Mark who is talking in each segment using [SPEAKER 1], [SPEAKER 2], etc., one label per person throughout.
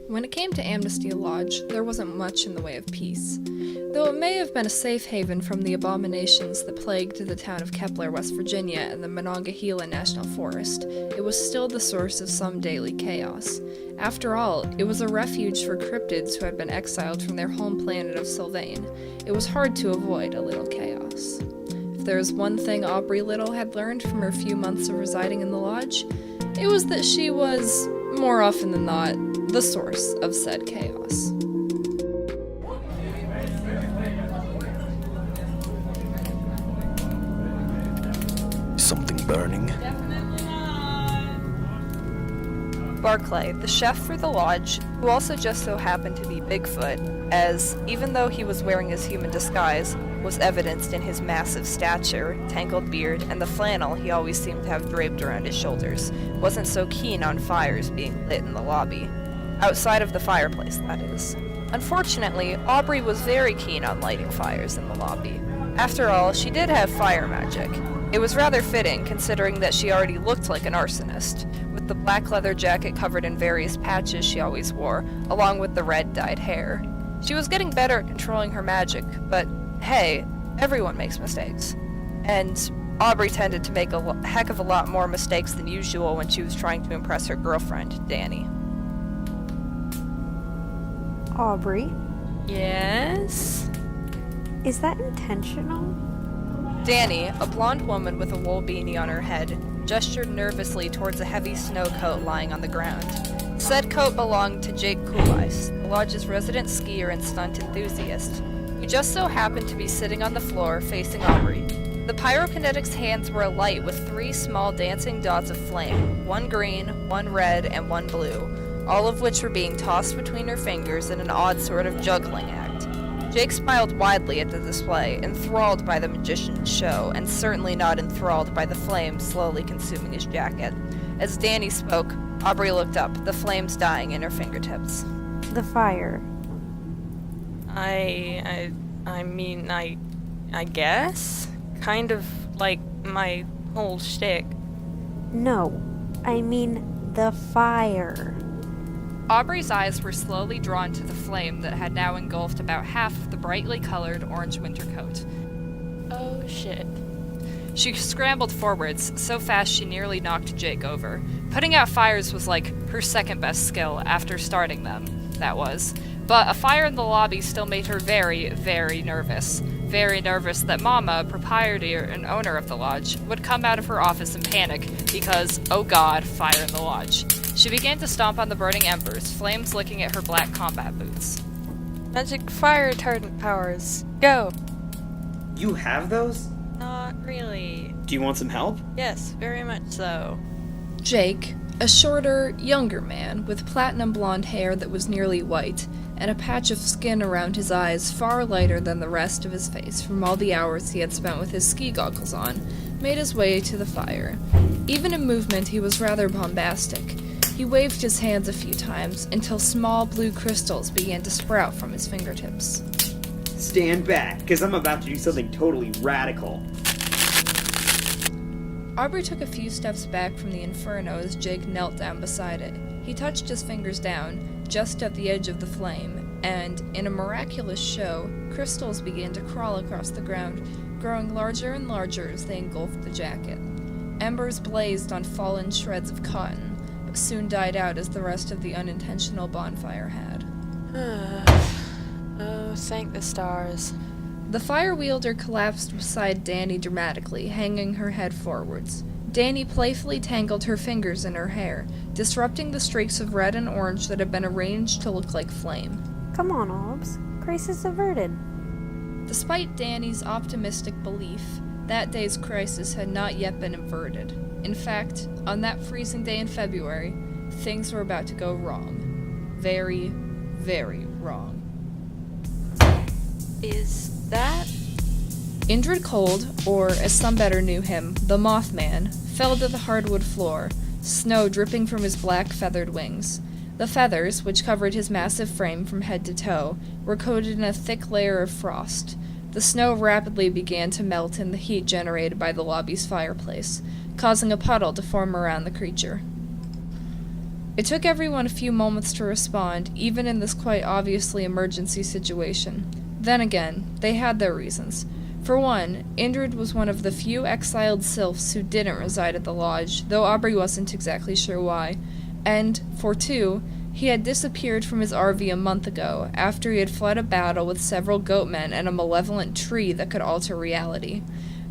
[SPEAKER 1] When it came to Amnesty Lodge, there wasn't much in the way of peace. Though it may have been a safe haven from the abominations that plagued the town of Kepler, West Virginia, and the Monongahela National Forest, it was still the source of some daily chaos. After all, it was a refuge for cryptids who had been exiled from their home planet of Sylvain. It was hard to avoid a little chaos. If there was one thing Aubrey Little had learned from her few months of residing in the lodge, it was that she was, more often than not, the source of said chaos.
[SPEAKER 2] Something burning?
[SPEAKER 3] Definitely not.
[SPEAKER 1] Barclay, the chef for the lodge, who also just so happened to be Bigfoot, as, even though he was wearing his human disguise, was evidenced in his massive stature, tangled beard, and the flannel he always seemed to have draped around his shoulders, wasn't so keen on fires being lit in the lobby. Outside of the fireplace, that is. Unfortunately, Aubrey was very keen on lighting fires in the lobby. After all, she did have fire magic. It was rather fitting, considering that she already looked like an arsonist, with the black leather jacket covered in various patches she always wore, along with the red dyed hair. She was getting better at controlling her magic, but hey, everyone makes mistakes. And Aubrey tended to make a heck of a lot more mistakes than usual when she was trying to impress her girlfriend, Danny.
[SPEAKER 4] Aubrey,
[SPEAKER 3] Yes?
[SPEAKER 4] is that intentional?
[SPEAKER 1] Danny, a blonde woman with a wool beanie on her head, gestured nervously towards a heavy snow coat lying on the ground. Said coat belonged to Jake Kulice, the lodge's resident skier and stunt enthusiast, who just so happened to be sitting on the floor facing Aubrey. The pyrokinetic's hands were alight with 3 small dancing dots of flame, one green, one red, and one blue, all of which were being tossed between her fingers in an odd sort of juggling act. Jake smiled widely at the display, enthralled by the magician's show, and certainly not enthralled by the flames slowly consuming his jacket. As Danny spoke, Aubrey looked up, the flames dying in her fingertips.
[SPEAKER 4] The fire.
[SPEAKER 3] I mean, I guess? Kind of like my whole shtick.
[SPEAKER 4] No, I mean the fire.
[SPEAKER 1] Aubrey's eyes were slowly drawn to the flame that had now engulfed about half of the brightly colored orange winter coat.
[SPEAKER 3] Oh shit.
[SPEAKER 1] She scrambled forwards, so fast she nearly knocked Jake over. Putting out fires was like her second best skill after starting them, that was. But a fire in the lobby still made her very, very nervous. Very nervous that Mama, proprietor and owner of the lodge, would come out of her office in panic because, oh god, fire in the lodge. She began to stomp on the burning embers, flames licking at her black combat boots.
[SPEAKER 3] Magic fire retardant powers. Go!
[SPEAKER 5] You have those?
[SPEAKER 3] Not really.
[SPEAKER 5] Do you want some help?
[SPEAKER 3] Yes, very much so.
[SPEAKER 1] Jake, a shorter, younger man with platinum blonde hair that was nearly white, and a patch of skin around his eyes far lighter than the rest of his face from all the hours he had spent with his ski goggles on, made his way to the fire. Even in movement, he was rather bombastic. He waved his hands a few times until small blue crystals began to sprout from his fingertips.
[SPEAKER 5] Stand back, because I'm about to do something totally radical.
[SPEAKER 1] Aubrey took a few steps back from the inferno as Jake knelt down beside it. He touched his fingers down, just at the edge of the flame, and, in a miraculous show, crystals began to crawl across the ground, growing larger and larger as they engulfed the jacket. Embers blazed on fallen shreds of cotton, but soon died out as the rest of the unintentional bonfire had.
[SPEAKER 3] Oh, thank the stars.
[SPEAKER 1] The fire wielder collapsed beside Danny dramatically, hanging her head forwards. Danny playfully tangled her fingers in her hair, disrupting the streaks of red and orange that had been arranged to look like flame.
[SPEAKER 4] Come on, Albs. Crisis averted.
[SPEAKER 1] Despite Danny's optimistic belief, that day's crisis had not yet been averted. In fact, on that freezing day in February, things were about to go wrong. Very, very wrong.
[SPEAKER 3] Is that?
[SPEAKER 1] Indrid Cold, or as some better knew him, the Mothman, fell to the hardwood floor, snow dripping from his black feathered wings. The feathers, which covered his massive frame from head to toe, were coated in a thick layer of frost. The snow rapidly began to melt in the heat generated by the lobby's fireplace, causing a puddle to form around the creature. It took everyone a few moments to respond, even in this quite obviously emergency situation. Then again, they had their reasons. For one, Indrid was one of the few exiled sylphs who didn't reside at the lodge, though Aubrey wasn't exactly sure why. And, for two, he had disappeared from his RV a month ago, after he had fled a battle with several goatmen and a malevolent tree that could alter reality.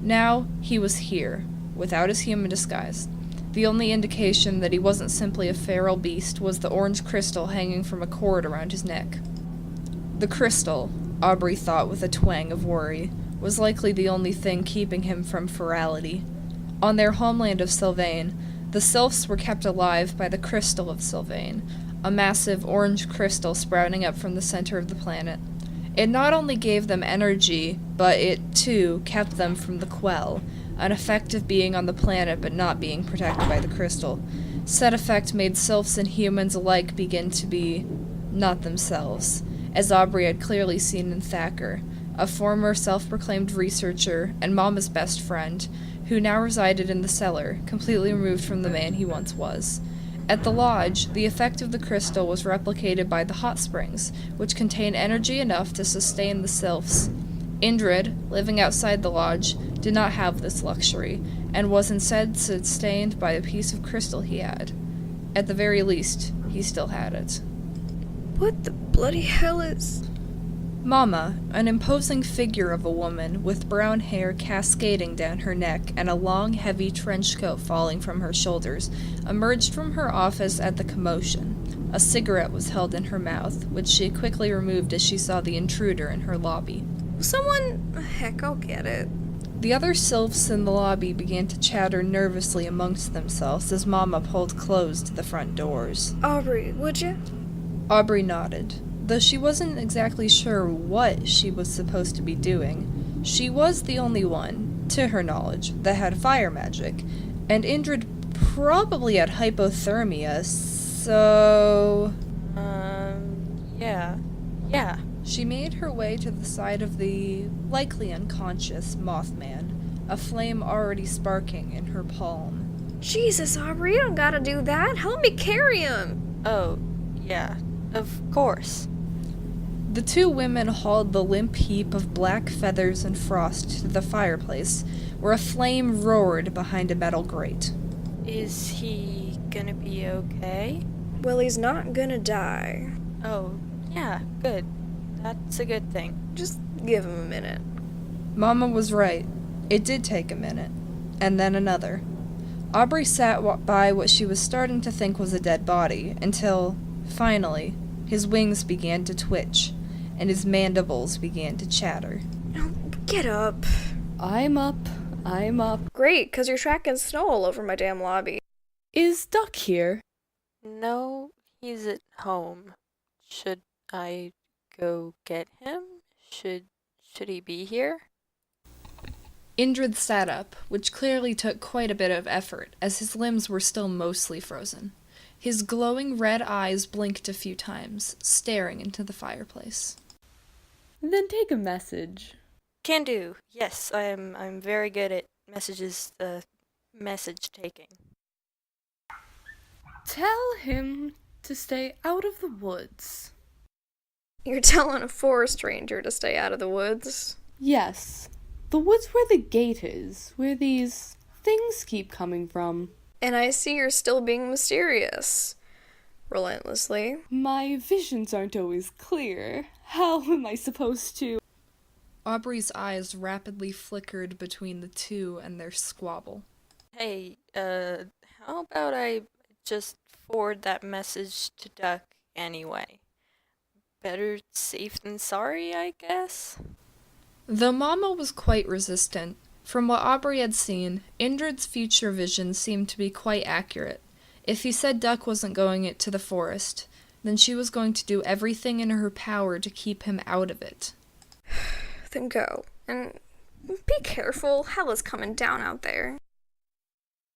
[SPEAKER 1] Now, he was here, without his human disguise. The only indication that he wasn't simply a feral beast was the orange crystal hanging from a cord around his neck. The crystal, Aubrey thought with a twang of worry, was likely the only thing keeping him from ferality. On their homeland of Sylvain, the sylphs were kept alive by the Crystal of Sylvain, a massive orange crystal sprouting up from the center of the planet. It not only gave them energy, but it, too, kept them from the Quell, an effect of being on the planet but not being protected by the crystal. Said effect made sylphs and humans alike begin to be not themselves, as Aubrey had clearly seen in Thacker, a former self-proclaimed researcher and Mama's best friend, who now resided in the cellar, completely removed from the man he once was. At the lodge, the effect of the crystal was replicated by the hot springs, which contain energy enough to sustain the sylphs. Indrid, living outside the lodge, did not have this luxury, and was instead sustained by a piece of crystal he had. At the very least, he still had it.
[SPEAKER 6] What the bloody hell is...
[SPEAKER 1] Mama, an imposing figure of a woman with brown hair cascading down her neck and a long, heavy trench coat falling from her shoulders, emerged from her office at the commotion. A cigarette was held in her mouth, which she quickly removed as she saw the intruder in her lobby.
[SPEAKER 6] Someone... Heck, I'll get it.
[SPEAKER 1] The other sylphs in the lobby began to chatter nervously amongst themselves as Mama pulled closed the front doors.
[SPEAKER 6] Aubrey, would you?
[SPEAKER 1] Aubrey nodded. Though she wasn't exactly sure what she was supposed to be doing, she was the only one, to her knowledge, that had fire magic, and Indrid probably had hypothermia, so...
[SPEAKER 3] Yeah.
[SPEAKER 1] She made her way to the side of the likely unconscious Mothman, a flame already sparking in her palm.
[SPEAKER 6] Jesus, Aubrey, you don't gotta do that. Help me carry him.
[SPEAKER 3] Oh, yeah, of course.
[SPEAKER 1] The two women hauled the limp heap of black feathers and frost to the fireplace, where a flame roared behind a metal grate.
[SPEAKER 3] Is he gonna be okay?
[SPEAKER 6] Well, he's not gonna die.
[SPEAKER 3] Oh, yeah, good. That's a good thing.
[SPEAKER 6] Just give him a minute.
[SPEAKER 1] Mama was right. It did take a minute. And then another. Aubrey sat by what she was starting to think was a dead body, until, finally, his wings began to twitch, and his mandibles began to chatter.
[SPEAKER 6] Oh, get up.
[SPEAKER 7] I'm up.
[SPEAKER 6] Great, 'cause you're tracking snow all over my damn lobby.
[SPEAKER 7] Is Duck here?
[SPEAKER 3] No, he's at home. Should I go get him? Should he be here?
[SPEAKER 1] Indrid sat up, which clearly took quite a bit of effort, as his limbs were still mostly frozen. His glowing red eyes blinked a few times, staring into the fireplace.
[SPEAKER 7] Then take a message.
[SPEAKER 3] Can do. Yes, I'm very good at message taking.
[SPEAKER 7] Tell him to stay out of the woods.
[SPEAKER 6] You're telling a forest ranger to stay out of the woods?
[SPEAKER 7] Yes. The woods where the gate is, where these things keep coming from.
[SPEAKER 6] And I see you're still being mysterious. Relentlessly.
[SPEAKER 7] My visions aren't always clear. How am I supposed to?
[SPEAKER 1] Aubrey's eyes rapidly flickered between the two and their squabble.
[SPEAKER 3] Hey, how about I just forward that message to Duck anyway? Better safe than sorry, I guess?
[SPEAKER 1] Though Mama was quite resistant, from what Aubrey had seen, Indrid's future vision seemed to be quite accurate. If he said Duck wasn't going to the forest, then she was going to do everything in her power to keep him out of it.
[SPEAKER 6] Then go. And be careful. Hell is coming down out there.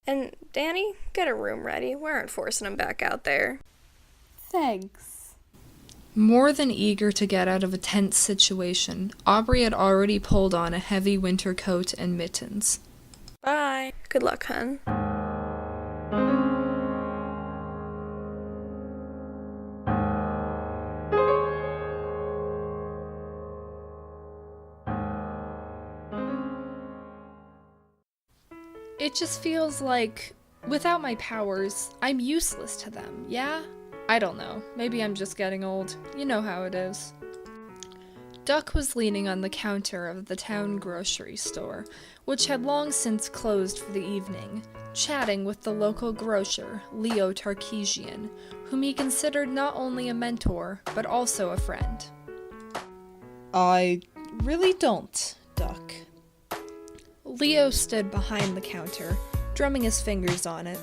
[SPEAKER 6] And Danny, get a room ready. We aren't forcing him back out there.
[SPEAKER 7] Thanks.
[SPEAKER 8] More than eager to get out of a tense situation, Aubrey had already pulled on a heavy winter coat and mittens.
[SPEAKER 3] Bye.
[SPEAKER 6] Good luck, hun.
[SPEAKER 8] It just feels like, without my powers, I'm useless to them, yeah? I don't know. Maybe I'm just getting old. You know how it is. Duck was leaning on the counter of the town grocery store, which had long since closed for the evening, chatting with the local grocer, Leo Tarkesian, whom he considered not only a mentor, but also a friend. I really don't, Duck. Leo stood behind the counter, drumming his fingers on it.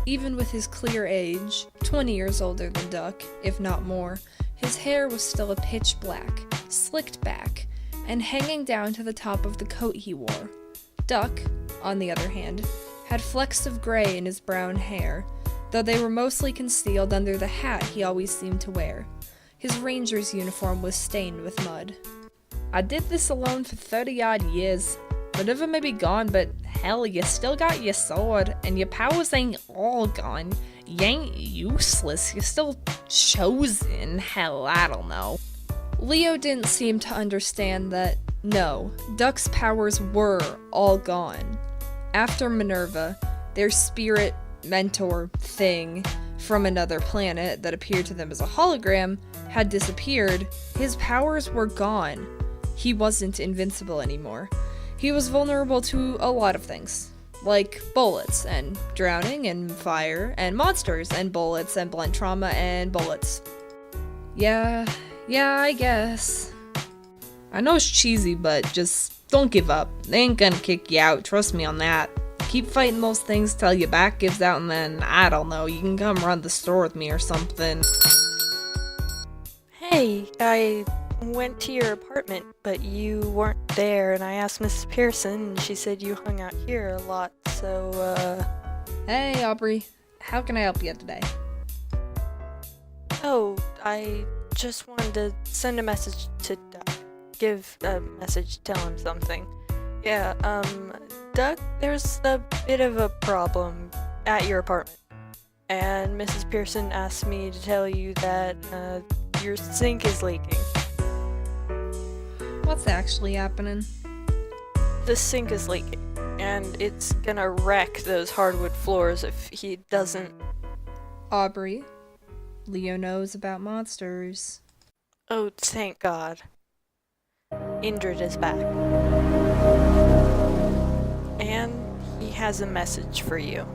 [SPEAKER 8] Even with his clear age, 20 years older than Duck, if not more, his hair was still a pitch black, slicked back, and hanging down to the top of the coat he wore. Duck, on the other hand, had flecks of gray in his brown hair, though they were mostly concealed under the hat he always seemed to wear. His ranger's uniform was stained with mud. I did this alone for 30-odd years. The river may be gone, but hell, you still got your sword, and your powers ain't all gone. You ain't useless, you're still chosen. Hell, I don't know. Leo didn't seem to understand that, no, Duck's powers were all gone. After Minerva, their spirit mentor thing from another planet that appeared to them as a hologram had disappeared, his powers were gone. He wasn't invincible anymore. He was vulnerable to a lot of things, like bullets, and drowning, and fire, and monsters, and bullets, and blunt trauma, and bullets. Yeah, I guess. I know it's cheesy, but just don't give up. They ain't gonna kick you out, trust me on that. Keep fighting those things till your back gives out, and then, I don't know, you can come run the store with me or something.
[SPEAKER 3] Hey, I went to your apartment, but you weren't there, and I asked Mrs. Pearson, and she said you hung out here a lot, so,
[SPEAKER 8] Hey, Aubrey. How can I help you today?
[SPEAKER 3] Oh, I just wanted to send a message to Duck. Give a message, tell him something. Yeah, Duck, there's a bit of a problem at your apartment. And Mrs. Pearson asked me to tell you that, your sink is leaking.
[SPEAKER 8] What's actually happening?
[SPEAKER 3] The sink is leaking, and it's gonna wreck those hardwood floors if he doesn't.
[SPEAKER 8] Aubrey, Leo knows about monsters.
[SPEAKER 3] Oh, thank God. Indrid is back. And he has a message for you.